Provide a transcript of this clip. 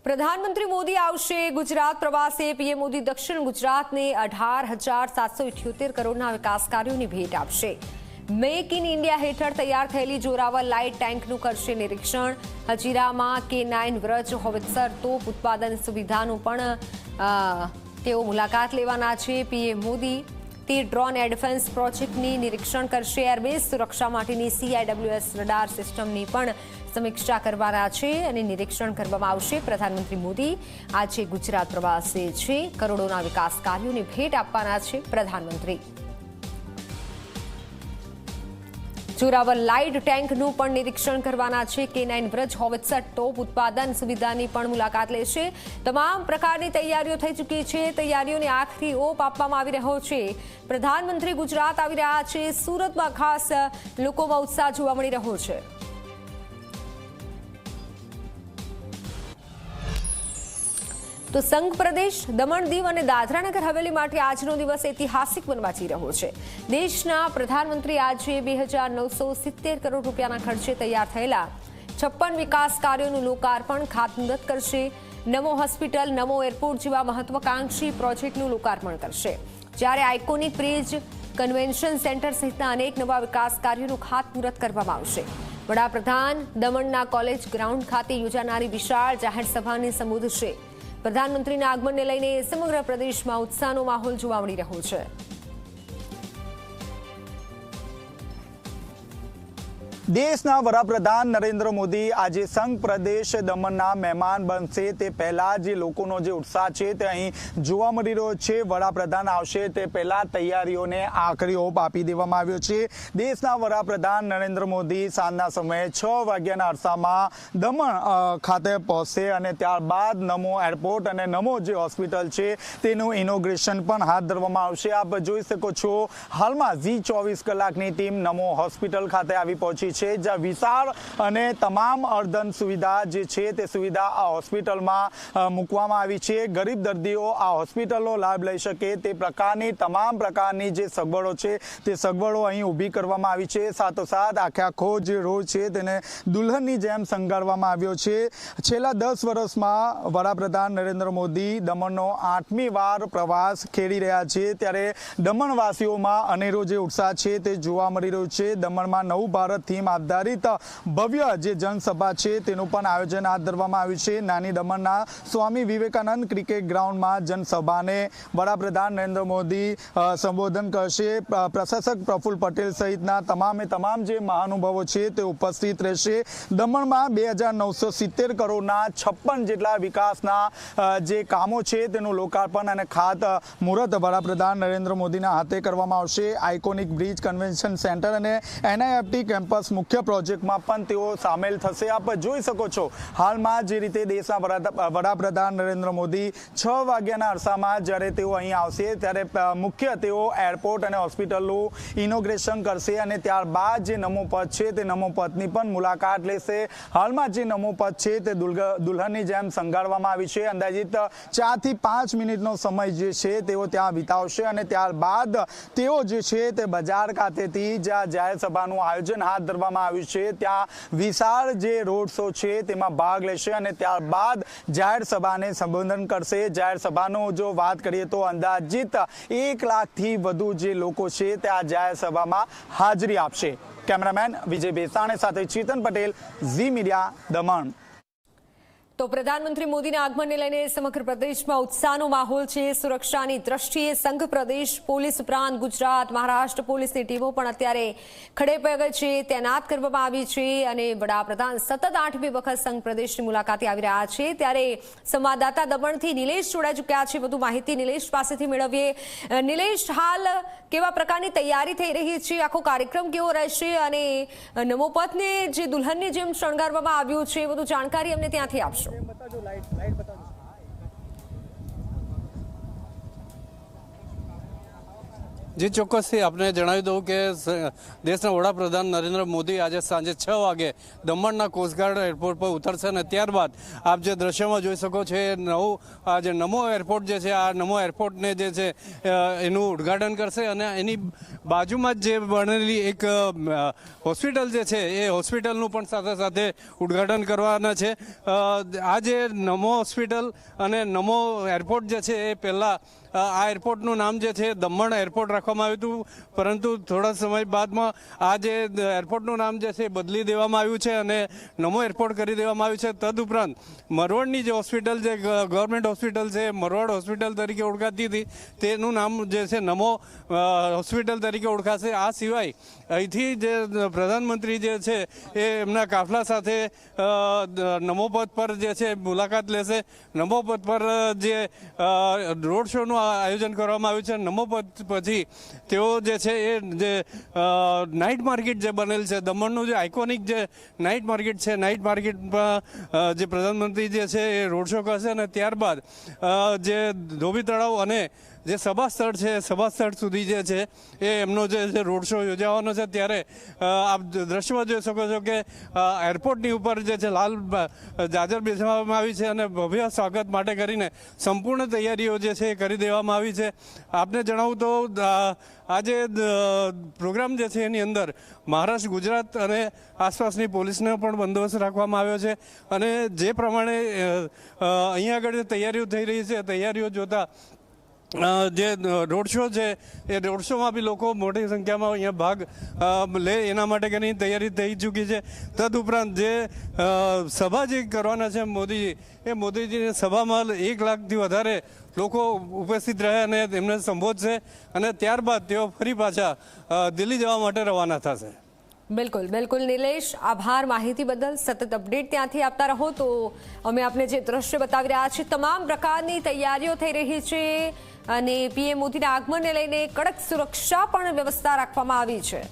પ્રધાનમંત્રી મોદી આવશે ગુજરાત પ્રવાસે। પીએમ મોદી દક્ષિણ ગુજરાતને 18,778 કરોડના વિકાસ કાર્યોની ભેટ આપશે। મેક ઇન ઇન્ડિયા હેઠળ તૈયાર થયેલી જોરાવર લાઇટ ટેન્કનું કરશે નિરીક્ષણ। હજીરામાં K9 વ્રજ હોવિત્સર તોપ ઉત્પાદન સુવિધાનું પણ તેઓ મુલાકાત લેવાના છે। પીએમ મોદી તીર ડ્રોન એર ડિફેન્સ પ્રોજેક્ટની નિરીક્ષણ કરશે। એરબેઝ સુરક્ષા માટેની CIWS રડાર સિસ્ટમની પણ સમીક્ષા કરવાના છે અને નિરીક્ષણ કરવામાં આવશે। પ્રધાનમંત્રી મોદી આજે ગુજરાત પ્રવાસે છે। કરોડોના વિકાસ કાર્યોની ભેટ આપવાના છે પ્રધાનમંત્રી। જોરાવર લાઇટ ટેન્કનું પણ નિરીક્ષણ કરવાના છે। K9 વ્રજ હોવિત્સર તોપ ઉત્પાદન સુવિધાની પણ મુલાકાત લેશે। તમામ પ્રકારની તૈયારીઓ થઈ ચૂકી છે। તૈયારીઓને આખરી ઓપ આપવામાં આવી રહ્યો છે। પ્રધાનમંત્રી ગુજરાત આવી રહ્યા છે। સુરતમાં ખાસ લોકોમાં ઉત્સાહ જોવા મળી રહ્યો છે। તો સંઘ પ્રદેશ દમણ દીવ અને દાદરાનગર હવેલી માટે આજનો દિવસ ઐતિહાસિક બનવા જઈ રહ્યો છે। દેશના પ્રધાનમંત્રી આજે 2,970 કરોડ રૂપિયાના ખર્ચે તૈયાર થયેલા 56 વિકાસ કાર્યોનું લોકાર્પણ ખાતમુહૂર્ત કરશે। નમો હોસ્પિટલ, નમો એરપોર્ટ જેવા મહત્વાકાંક્ષી પ્રોજેક્ટનું લોકાર્પણ કરશે, જ્યારે આઇકોનિક બ્રિજ, કન્વેન્શન સેન્ટર સહિતના અનેક નવા વિકાસ કાર્યોનું ખાતમુહૂર્ત કરવામાં આવશે। વડાપ્રધાન દમણના કોલેજ ગ્રાઉન્ડ ખાતે યોજાનારી વિશાળ જાહેર સભાને સંબોધશે। પ્રધાનમંત્રીના આગમનને લઈને સમગ્ર પ્રદેશમાં ઉત્સાહનો માહોલ જોવા મળી રહ્યો છે। દેશના વડાપ્રધાન નરેન્દ્ર મોદી આજે સંઘ પ્રદેશ દમણના મહેમાન બનશે। તે પહેલા જે લોકોનો જે ઉત્સાહ છે તે અહીં જોવા મળી રહ્યો છે। વડાપ્રધાન આવશે તે પહેલા તૈયારીઓને આખરી ઓપ આપી દેવામાં આવ્યો છે। દેશના વડાપ્રધાન નરેન્દ્ર મોદી સાંજના સમયે 6 વાગ્યાના અરસામાં દમણ ખાતે પહોંચશે અને ત્યારબાદ નમો એરપોર્ટ અને નમો જે હોસ્પિટલ છે તેનું ઇનોગ્રેશન પણ હાથ ધરવામાં આવશે। આપ જોઈ શકો છો હાલમાં ઝી24 કલાકની ટીમ નમો હોસ્પિટલ ખાતે આવી પહોંચી છે, જ્યાં વિશાળ અને તમામ અર્ધન સુવિધા જે છે તે સુવિધા આ હોસ્પિટલમાં મૂકવામાં આવી છે। ગરીબ દર્દીઓ આ હોસ્પિટલનો લાભ લઈ શકે તે પ્રકારની તમામ પ્રકારની જે સગવડો છે તે સગવડો અહીં ઊભી કરવામાં આવી છે। સાથોસાથ આખો જે રોડ છે તેને દુલ્હનની જેમ શણગારવામાં આવ્યો છે। છેલ્લા 10 વર્ષમાં વડાપ્રધાન નરેન્દ્ર મોદી દમણનો 8મી વાર પ્રવાસ ખેડી રહ્યા છે, ત્યારે દમણવાસીઓમાં અનેરો જે ઉત્સાહ છે તે જોવા મળી રહ્યો છે। દમણમાં નવું ભારત થીમ આધારિત ભવ્ય જે જનસભા છે તેનું પણ આયોજન હાથ ધરવામાં આવ્યું છે। નાની દમણના સ્વામી વિવેકાનંદ ક્રિકેટ ગ્રાઉન્ડમાં જનસભાને વડાપ્રધાન નરેન્દ્ર મોદી સંબોધન કરશે। પ્રશાસક પ્રફુલ્લ પટેલ સહિતના તમામ જે મહાનુભાવો છે તે ઉપસ્થિત રહેશે। દમણમાં 2,970 કરોડના 56 જેટલા વિકાસના જે કામો છે તેનું લોકાર્પણ અને ખાતમુહૂર્ત વડાપ્રધાન નરેન્દ્ર મોદીના હાથે કરવામાં આવશે। આઇકોનિક બ્રિજ, કન્વેન્શન સેન્ટર અને NIFT કેમ્પસ મુખ્ય પ્રોજેક્ટમાં પણ તેઓ સામેલ થશે। આપ જોઈ શકો છો હાલમાં જે રીતે દેશના વડાપ્રધાન નરેન્દ્ર મોદી 6 વાગ્યાના અરસામાં જ્યારે તેઓ અહીં આવશે ત્યારે મુખ્ય તેઓ એરપોર્ટ અને હોસ્પિટલનું ઇનોગ્રેશન કરશે અને ત્યારબાદ જે નમો પથ છે તે નમો પથની પણ મુલાકાત લેશે। હાલમાં જે નમો પથ છે તે દુલ્હનની જેમ શણગારવામાં આવી છે। અંદાજિત 4 થી 5 મિનિટનો સમય જે છે તેઓ ત્યાં વિતાવશે અને ત્યારબાદ તેઓ જે છે તે બજાર ખાતેથી જ્યાં જાહેર સભાનું આયોજન હાથ ધરવામાં આવ્યું છે ત્યાં વિશાળ જે રોડ શો છે તેમાં ભાગ લેશે અને ત્યારબાદ જાહેર સભાને સંબોધન કરશે। જાહેર સભાનો જો વાત કરીએ તો અંદાજિત 1 લાખથી વધુ જે લોકો છે તે આ જાહેર સભામાં હાજરી આપશે। કેમેરામેન વિજય બેસાણે સાથે ચેતન પટેલ, ઝી મીડિયા, દમણ। તો પ્રધાનમંત્રી મોદીના આગમનને લઈને સમગ્ર પ્રદેશમાં ઉત્સાહનો માહોલ છે। સુરક્ષાની દ્રષ્ટિએ સંઘ પ્રદેશ પોલીસ ઉપરાંત ગુજરાત, મહારાષ્ટ્ર પોલીસની ટીમો પણ અત્યારે ખડે પગે છે, તૈનાત કરવામાં આવી છે અને વડાપ્રધાન સતત 8મી વખત સંઘ પ્રદેશની મુલાકાતે આવી રહ્યા છે। ત્યારે સંવાદદાતા દમણથી નિલેશ જોડાઈ ચૂક્યા છે, વધુ માહિતી નિલેશ પાસેથી મેળવીએ। નિલેશ, હાલ કેવા પ્રકારની તૈયારી થઈ રહી છે, આખો કાર્યક્રમ કેવો રહેશે અને નમોપથને જે દુલ્હનની જેમ શણગારવામાં આવ્યું છે, વધુ જાણકારી અમને ત્યાંથી આપશો। જે ચોક્કસથી આપણે જણાવી દઉં કે દેશના વડાપ્રધાન નરેન્દ્ર મોદી આજે સાંજે 6 વાગે દમણના કોસ્ટગાર્ડ એરપોર્ટ પર ઉતરશે અને ત્યારબાદ આપ જે દ્રશ્યમાં જોઈ શકો છો એ આ જે નમો એરપોર્ટ જે છે આ નમો એરપોર્ટને જે છે એનું ઉદ્ઘાટન કરશે અને એની બાજુમાં જ જે બનેલી એક હોસ્પિટલ જે છે એ હોસ્પિટલનું પણ સાથે સાથે ઉદ્ઘાટન કરવાના છે. આ જે નમો હોસ્પિટલ અને નમો એરપોર્ટ જે છે એ પહેલાં આ એરપોર્ટનું નામ જે છે દમણ એરપોર્ટ રાખવામાં આવ્યું હતું, પરંતુ થોડા સમય બાદમાં આ જે એરપોર્ટનું નામ જે છે બદલી દેવામાં આવ્યું છે અને નમો એરપોર્ટ કરી દેવામાં આવ્યું છે. તદુપરાંત મરવડની જે હોસ્પિટલ જે ગવર્મેન્ટ હોસ્પિટલ છે મરવડ હોસ્પિટલ તરીકે ઓળખાતી હતી તેનું નામ જે છે નમો હોસ્પિટલ તરીકે ઓળખાશે. આ સિવાય અહીંથી જે પ્રધાનમંત્રી જે છે એ એમના કાફલા સાથે નમો પથ પર જે છે મુલાકાત લેશે. નમો પથ પર જે રોડ શોનું આયોજન કરવામાં આવ્યું છે. નમો પથ પછી તેઓ જે છે એ જે નાઇટ માર્કેટ જે બનેલ છે દમણનું જે આઇકોનિક જે નાઇટ માર્કેટ છે નાઇટ માર્કેટમાં જે પ્રધાનમંત્રી જે છે એ રોડ શો કરશે અને ત્યારબાદ જે ધોબી તળાવ અને જે સભા સ્થળ છે સભા સ્થળ સુધી જે છે એ એમનો જે રોડ શો યોજાવાનો છે. ત્યારે આપ દ્રશ્યમાં જોઈ શકો છો કે એરપોર્ટની ઉપર જે છે લાલ જાજર બેસવામાં આવી છે અને ભવ્ય સ્વાગત માટે કરીને સંપૂર્ણ તૈયારીઓ જે છે એ કરી દેવામાં આવી છે. આપને જણાવું તો આ જે પ્રોગ્રામ જે છે એની અંદર મહારાષ્ટ્ર, ગુજરાત અને આસપાસની પોલીસનો પણ બંદોબસ્ત રાખવામાં આવ્યો છે અને જે પ્રમાણે અહીંયા આગળ તૈયારીઓ થઈ રહી છે તૈયારીઓ જોતા જે રોડ શો છે એ રોડ શોમાં બી લોકો મોટી સંખ્યામાં અહીંયા ભાગ લે એના માટે ઘણી તૈયારી થઈ ચૂકી છે. તદુપરાંત જે સભા જે કરવાના છે મોદીજી એ મોદીજીની સભામાં 1 લાખથી વધારે લોકો ઉપસ્થિત રહે અને એમને સંબોધશે અને ત્યારબાદ તેઓ ફરી પાછા દિલ્હી જવા માટે રવાના થશે. બિલકુલ બિલકુલ નિલેશ, આભાર માહિતી બદલ. સતત અપડેટ ત્યાંથી આપતા રહો. તો અમે આપને જે દ્રશ્ય બતાવી રહ્યા છીએ તમામ પ્રકારની તૈયારીઓ થઈ રહી છે અને પીએમ મોદીના આગમનને લઈને કડક સુરક્ષા પણ વ્યવસ્થા રાખવામાં આવી છે.